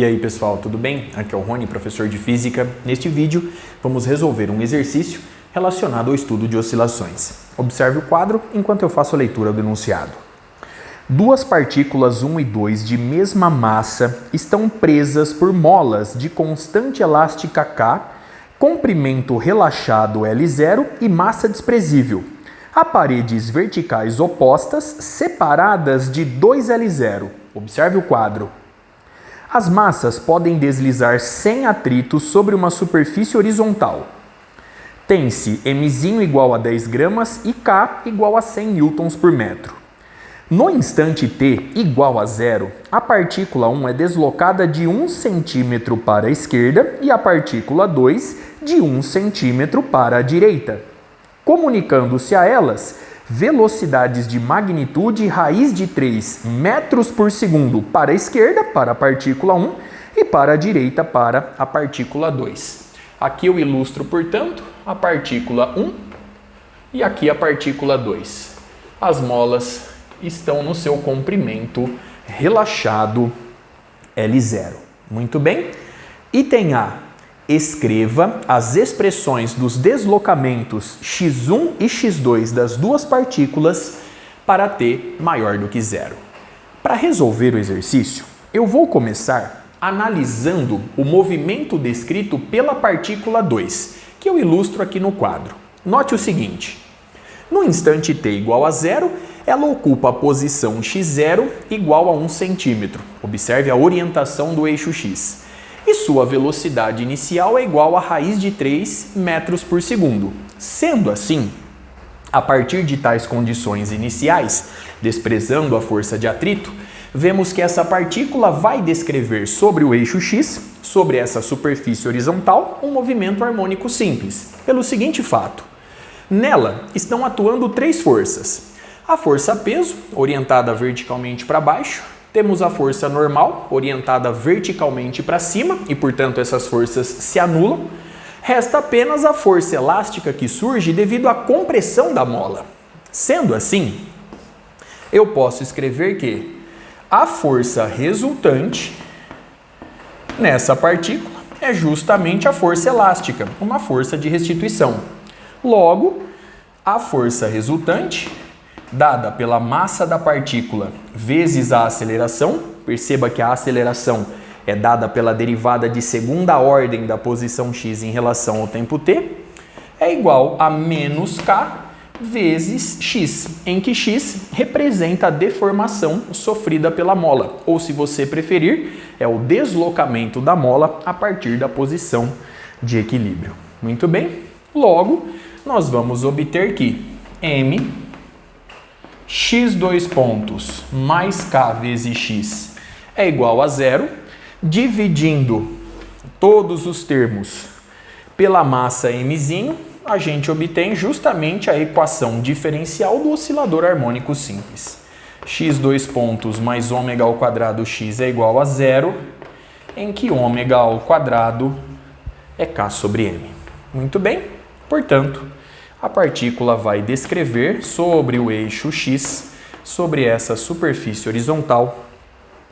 E aí pessoal, tudo bem? Aqui é o Rony, professor de Física. Neste vídeo vamos resolver um exercício relacionado ao estudo de oscilações. Observe o quadro enquanto eu faço a leitura do enunciado. Duas partículas 1 e 2 de mesma massa estão presas por molas de constante elástica K, comprimento relaxado L0 e massa desprezível, a paredes verticais opostas separadas de 2L0. Observe o quadro. As massas podem deslizar sem atrito sobre uma superfície horizontal. Tem-se m igual a 10 gramas e K igual a 100 newtons por metro. No instante t igual a zero, a partícula 1 é deslocada de 1 centímetro para a esquerda e a partícula 2 de 1 centímetro para a direita, comunicando-se a elas velocidades de magnitude raiz de 3 metros por segundo para a esquerda, para a partícula 1, e para a direita, para a partícula 2. Aqui eu ilustro, portanto, a partícula 1 e aqui a partícula 2. As molas estão no seu comprimento relaxado L0. Muito bem? Item A. Escreva as expressões dos deslocamentos x1 e x2 das duas partículas para t maior do que zero. Para resolver o exercício, eu vou começar analisando o movimento descrito pela partícula 2, que eu ilustro aqui no quadro. Note o seguinte: no instante t igual a zero, ela ocupa a posição x0 igual a 1 centímetro. Observe a orientação do eixo x. E sua velocidade inicial é igual a raiz de 3 metros por segundo. Sendo assim, a partir de tais condições iniciais, desprezando a força de atrito, vemos que essa partícula vai descrever sobre o eixo x, sobre essa superfície horizontal, um movimento harmônico simples, pelo seguinte fato. Nela estão atuando três forças. A força peso, orientada verticalmente para baixo. Temos a força normal, orientada verticalmente para cima, e portanto essas forças se anulam. Resta apenas a força elástica que surge devido à compressão da mola. Sendo assim, eu posso escrever que a força resultante nessa partícula é justamente a força elástica, uma força de restituição. Logo, a força resultante, dada pela massa da partícula vezes a aceleração, perceba que a aceleração é dada pela derivada de segunda ordem da posição x em relação ao tempo t, é igual a menos k vezes x, em que x representa a deformação sofrida pela mola, ou se você preferir, é o deslocamento da mola a partir da posição de equilíbrio. Muito bem? Logo, nós vamos obter que m x2 mais k vezes x é igual a zero, dividindo todos os termos pela massa m, a gente obtém justamente a equação diferencial do oscilador harmônico simples. x2 mais ômega ao quadrado x é igual a zero, em que ômega ao quadrado é k sobre m. Muito bem? Portanto, a partícula vai descrever sobre o eixo x, sobre essa superfície horizontal,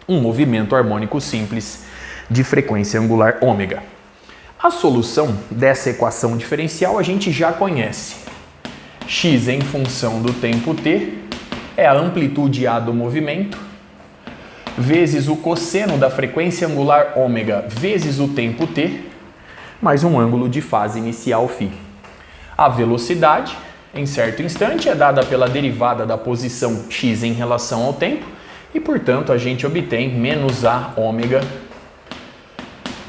um movimento harmônico simples de frequência angular ômega. A solução dessa equação diferencial a gente já conhece. X em função do tempo t é a amplitude A do movimento, vezes o cosseno da frequência angular ômega vezes o tempo t, mais um ângulo de fase inicial φ. A velocidade, em certo instante, é dada pela derivada da posição x em relação ao tempo e, portanto, a gente obtém menos a ômega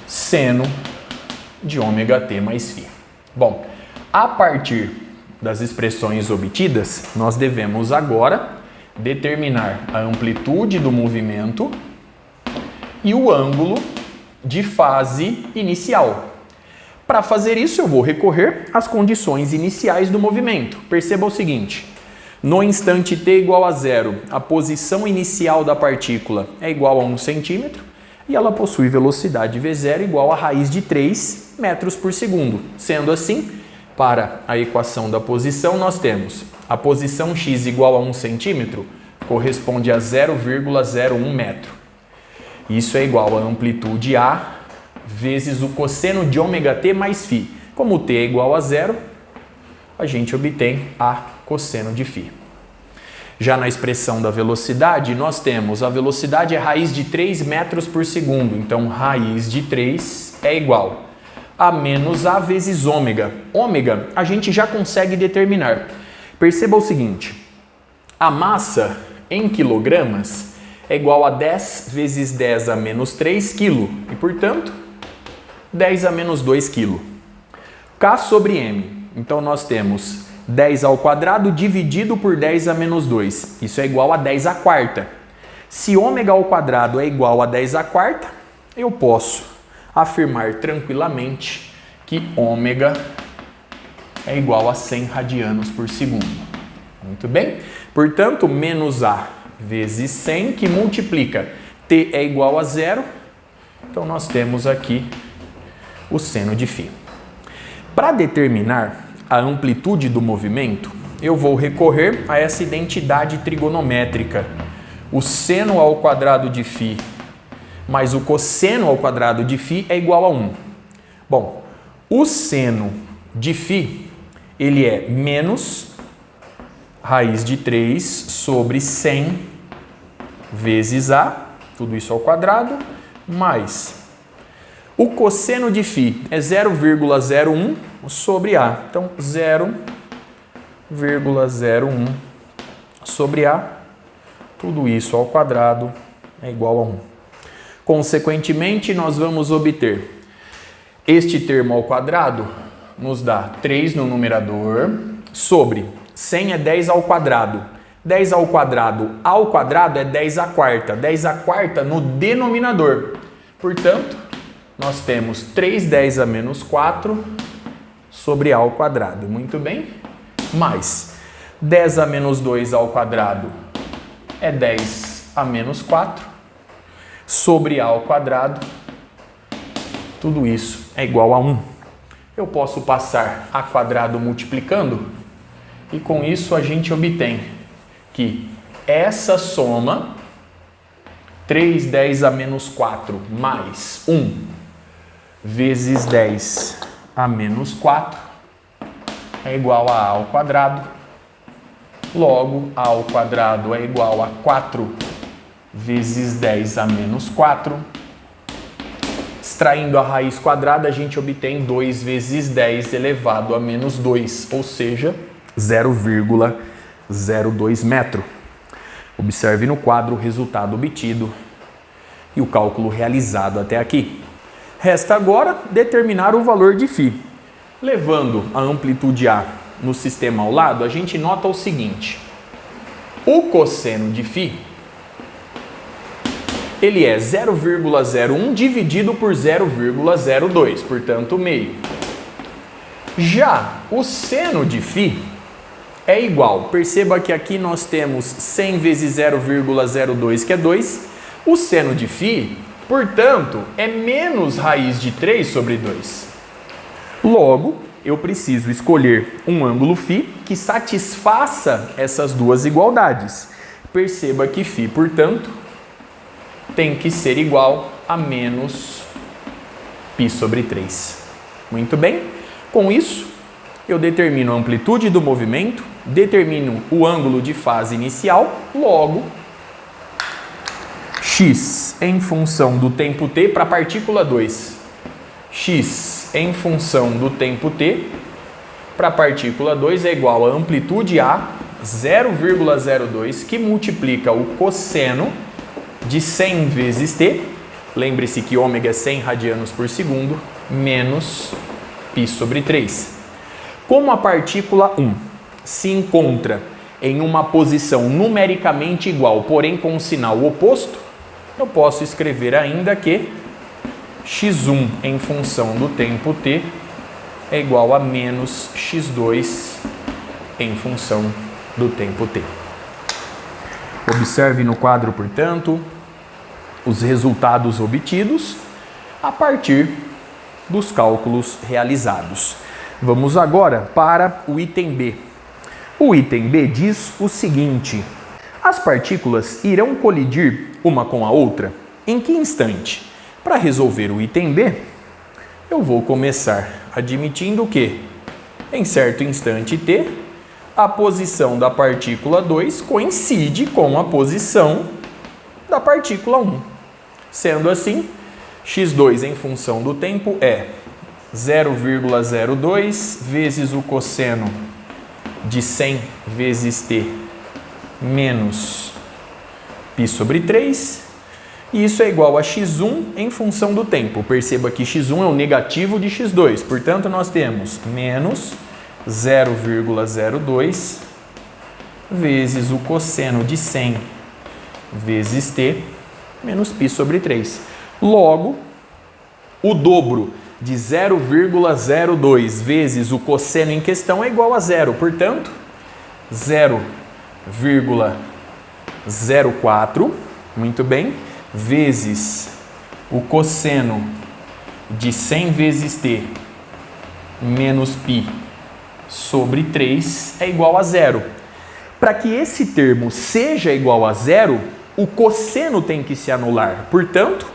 seno de ômega t mais φ. Bom, a partir das expressões obtidas, nós devemos agora determinar a amplitude do movimento e o ângulo de fase inicial. Para fazer isso, eu vou recorrer às condições iniciais do movimento. Perceba o seguinte: no instante t igual a zero, a posição inicial da partícula é igual a 1 centímetro e ela possui velocidade v0 igual a raiz de 3 metros por segundo. Sendo assim, para a equação da posição, nós temos a posição x igual a 1 centímetro corresponde a 0,01 metro. Isso é igual a amplitude A vezes o cosseno de ômega t mais φ. Como t é igual a zero, a gente obtém A cosseno de φ. Já na expressão da velocidade, nós temos a velocidade é raiz de 3 metros por segundo. Então, raiz de 3 é igual a menos A vezes ômega. Ômega a gente já consegue determinar. Perceba o seguinte, a massa em quilogramas é igual a 10 vezes 10 a menos 3 kg. E, portanto, 10 a menos 2 kg. K sobre M. Então, nós temos 10 ao quadrado dividido por 10 a menos 2. Isso é igual a 10 à quarta. Se ômega ao quadrado é igual a 10 à quarta, eu posso afirmar tranquilamente que ômega é igual a 100 radianos por segundo. Muito bem? Portanto, menos A vezes 100, que multiplica T é igual a zero. Então, nós temos aqui o seno de φ. Para determinar a amplitude do movimento, eu vou recorrer a essa identidade trigonométrica. O seno ao quadrado de φ mais o cosseno ao quadrado de φ é igual a 1. Bom, o seno de φ, ele é menos raiz de 3 sobre 100 vezes A, tudo isso ao quadrado, mais o cosseno de φ é 0,01 sobre A. Então, 0,01 sobre A, tudo isso ao quadrado é igual a 1. Consequentemente, nós vamos obter este termo ao quadrado, nos dá 3 no numerador, sobre 100 é 10 ao quadrado. 10 ao quadrado é 10 à quarta. 10 à quarta no denominador. Portanto, nós temos 3 10 a menos 4 sobre A ao quadrado. Muito bem? Mais 10 a menos 2 ao quadrado é 10 a menos 4 sobre A ao quadrado. Tudo isso é igual a 1. Eu posso passar A quadrado multiplicando e com isso a gente obtém que essa soma 3 10 a menos 4 mais 1 vezes 10 a menos 4 é igual a A ao quadrado. Logo, A ao quadrado é igual a 4 vezes 10 a menos 4. Extraindo a raiz quadrada, a gente obtém 2 vezes 10 elevado a menos 2, ou seja, 0,02 metro. Observe no quadro o resultado obtido e o cálculo realizado até aqui. Resta agora determinar o valor de φ. Levando a amplitude A no sistema ao lado, a gente nota o seguinte. O cosseno de φ, ele é 0,01 dividido por 0,02, portanto, meio. Já o seno de φ é igual, perceba que aqui nós temos 100 vezes 0,02, que é 2. O seno de φ, portanto, é menos raiz de 3 sobre 2. Logo, eu preciso escolher um ângulo φ que satisfaça essas duas igualdades. Perceba que φ, portanto, tem que ser igual a menos π sobre 3. Muito bem? Com isso, eu determino a amplitude do movimento, determino o ângulo de fase inicial, logo, x em função do tempo t para a partícula 2. X em função do tempo t para a partícula 2 é igual a amplitude A, 0,02, que multiplica o cosseno de 100 vezes t, lembre-se que ômega é 100 radianos por segundo, menos π sobre 3. Como a partícula 1 se encontra em uma posição numericamente igual, porém com um sinal oposto, eu posso escrever ainda que x1 em função do tempo t é igual a menos x2 em função do tempo t. Observe no quadro, portanto, os resultados obtidos a partir dos cálculos realizados. Vamos agora para o item B. O item B diz o seguinte: as partículas irão colidir uma com a outra? Em que instante? Para resolver o item B, eu vou começar admitindo que, em certo instante t, a posição da partícula 2 coincide com a posição da partícula 1. Sendo assim, x2 em função do tempo é 0,02 vezes o cosseno de 100 vezes t menos π sobre 3. E isso é igual a x1 em função do tempo. Perceba que x1 é o negativo de x2. Portanto, nós temos menos 0,02 vezes o cosseno de 100 vezes t menos π sobre 3. Logo, o dobro de 0,02 vezes o cosseno em questão é igual a zero. Portanto, 0,04, muito bem, vezes o cosseno de 100 vezes t menos π sobre 3 é igual a zero. Para que esse termo seja igual a zero, o cosseno tem que se anular. Portanto,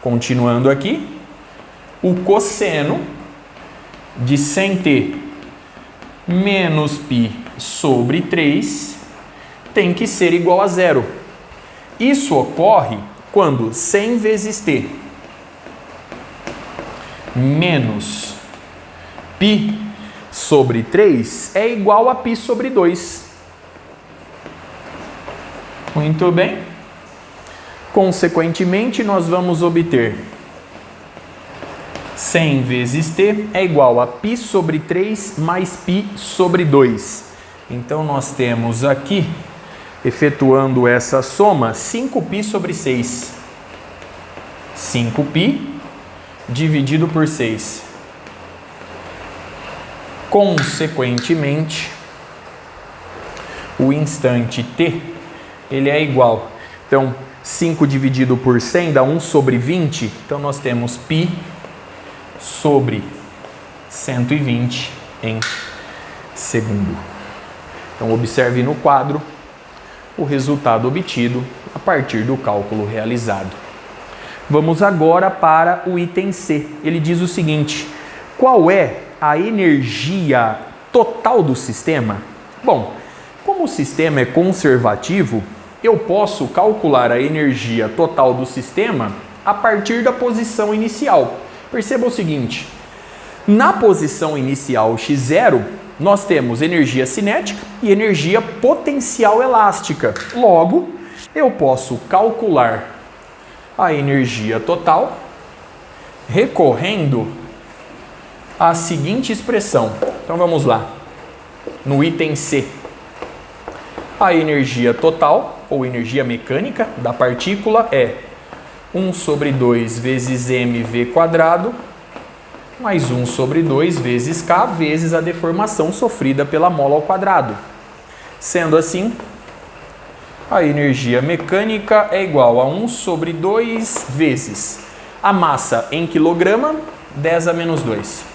continuando aqui, o cosseno de 100t menos π sobre 3 tem que ser igual a zero. Isso ocorre quando 100 vezes t menos π sobre 3 é igual a π sobre 2. Muito bem. Consequentemente, nós vamos obter 100 vezes t é igual a π sobre 3 mais π sobre 2. Então, nós temos aqui, efetuando essa soma, 5π sobre 6. 5π dividido por 6. Consequentemente, o instante t, ele é igual. Então, 5 dividido por 100 dá 1 sobre 20. Então, nós temos π sobre 120 em segundo. Então, observe no quadro o resultado obtido a partir do cálculo realizado. Vamos agora para o item C. Ele diz o seguinte: qual é a energia total do sistema? Bom, como o sistema é conservativo, eu posso calcular a energia total do sistema a partir da posição inicial. Perceba o seguinte: na posição inicial x0, nós temos energia cinética e energia potencial elástica. Logo, eu posso calcular a energia total recorrendo à seguinte expressão. Então vamos lá. No item C, a energia total, ou energia mecânica da partícula é 1 sobre 2 vezes mv² mais 1 sobre 2 vezes K vezes a deformação sofrida pela mola ao quadrado. Sendo assim, a energia mecânica é igual a 1 sobre 2 vezes a massa em quilograma, 10 a menos 2.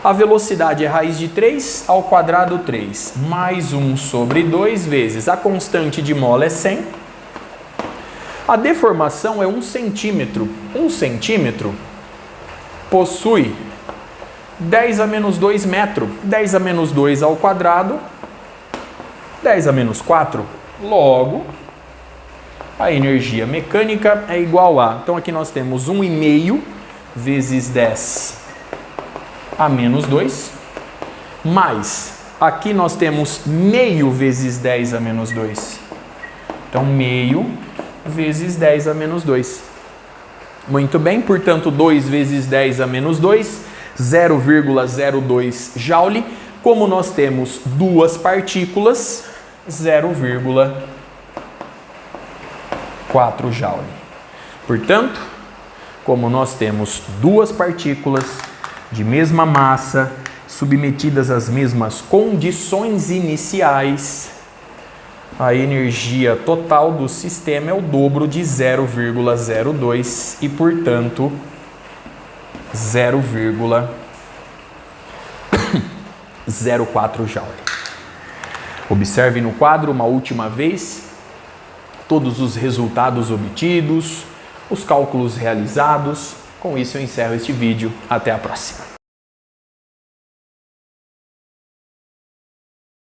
A velocidade é raiz de 3 ao quadrado 3, mais 1 sobre 2 vezes a constante de mola é 100. A deformação é 1 centímetro. 1 centímetro possui 10 a menos 2 metro. 10 a menos 2 ao quadrado, 10 a menos 4. Logo, a energia mecânica é igual a... Então, aqui nós temos 1,5 vezes 10 a menos 2, mais, aqui nós temos meio vezes 10 a menos 2. Então, meio vezes 10 a menos 2. Muito bem, portanto, 2 vezes 10 a menos 2, 0,02 joule. Como nós temos duas partículas, 0,4 joule. Portanto, como nós temos duas partículas de mesma massa, submetidas às mesmas condições iniciais, a energia total do sistema é o dobro de 0,02 e, portanto, 0,04 joule. Observe no quadro uma última vez todos os resultados obtidos, os cálculos realizados. Com isso eu encerro este vídeo. Até a próxima.